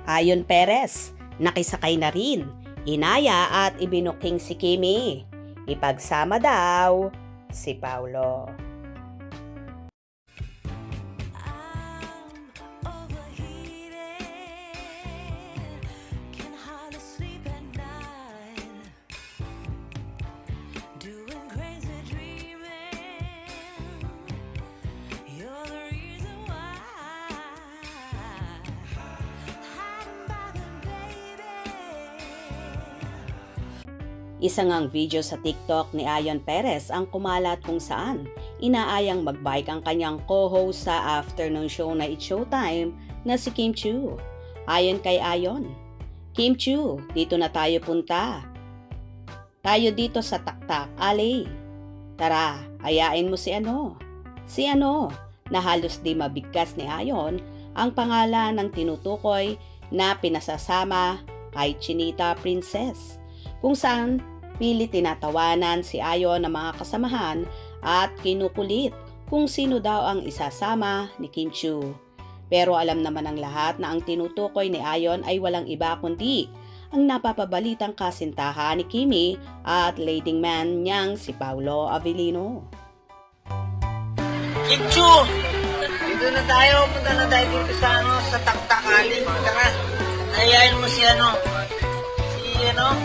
Ayon Perez, nakisakay na rin, inaya at ibinuking si Kimi. Ipagsama daw si Paulo. Isa ngang video sa TikTok ni Ayon Perez ang kumalat kung saan inaayang magbike ang kanyang co-host sa afternoon show na It's Showtime na si Kim Chiu. Ayon kay Ayon, "Kim Chiu, dito na tayo punta. Tayo dito sa Taktak Alley. Tara, ayain mo si ano. Na halos di mabigkas ni Ayon ang pangalan ng tinutukoy na pinasasama kay Chinita Princess, kung saan pilit tinatawanan si Ayon ng mga kasamahan at kinukulit kung sino daw ang isasama ni Kim Chiu. Pero alam naman ng lahat na ang tinutukoy ni Ayon ay walang iba kundi ang napapabalitang kasintahan ni Kimi at leading man niyang si Paulo Avellino. Kim Chiu! Dito na tayo, punta na tayo dito sa Taktak Alley. Tara, ayayin mo si Sino? Tara.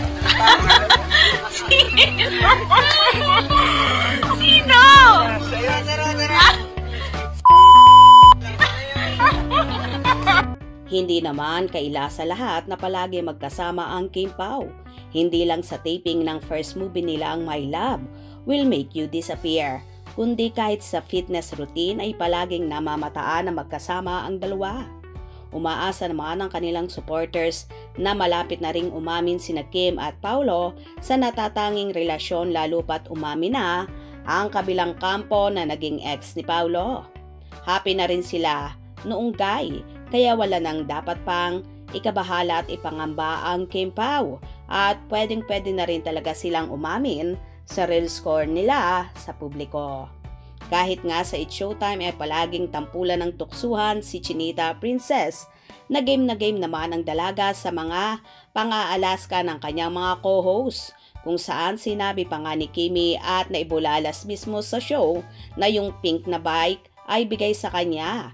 Hindi naman kaila sa lahat na palagi magkasama ang Kim Pao. Hindi lang sa taping ng first movie nila ang My Love Will Make You Disappear, kundi kahit sa fitness routine ay palaging namamataan na magkasama ang dalawa. Umaasa naman ang kanilang supporters na malapit na ring umamin sina Kim at Paulo sa natatanging relasyon, lalo pat umamin na ang kabilang kampo na naging ex ni Paulo. Happy na rin sila noong guy, kaya wala nang dapat pang ikabahala at ipangamba ang Kim Pao at pwedeng-pwede na rin talaga silang umamin sa real score nila sa publiko. Kahit nga sa It's Showtime ay palaging tampulan ng tuksuhan si Chinita Princess, na game naman ang dalaga sa mga pang-aalaska ng kanyang mga co-host, kung saan sinabi pa nga ni Kimi at naibulalas mismo sa show na yung pink na bike ay bigay sa kanya,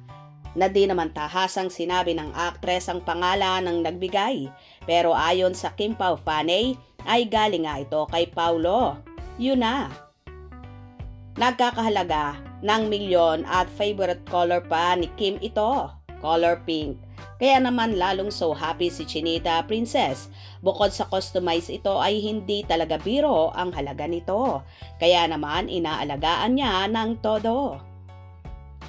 na di naman tahasang sinabi ng actress ang pangalan ng nagbigay. Pero ayon sa Kim Pao fanay ay galing nga ito kay Paulo. Yun na. Nagkakahalaga ng milyon at favorite color pa ni Kim ito, color pink. Kaya naman lalong so happy si Chinita Princess. Bukod sa customize ito ay hindi talaga biro ang halaga nito. Kaya naman inaalagaan niya ng todo.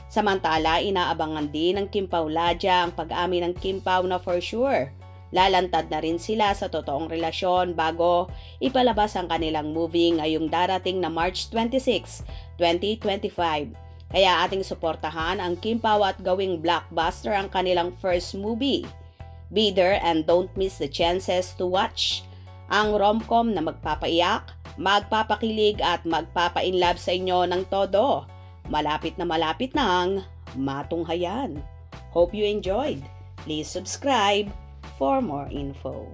Samantala, inaabangan din ng Kim Pao Ladja ang pag-amin ng Kim Pao na for sure lalantad na rin sila sa totoong relasyon bago ipalabas ang kanilang movie ngayong darating na March 26, 2025. Kaya ating suportahan ang Kim Pao at gawing blockbuster ang kanilang first movie. Be there and don't miss the chances to watch ang rom-com na magpapaiyak, magpapakilig at magpapa-inlove sa inyo ng todo. Malapit nang matunghayan. Hope you enjoyed. Please subscribe for more info.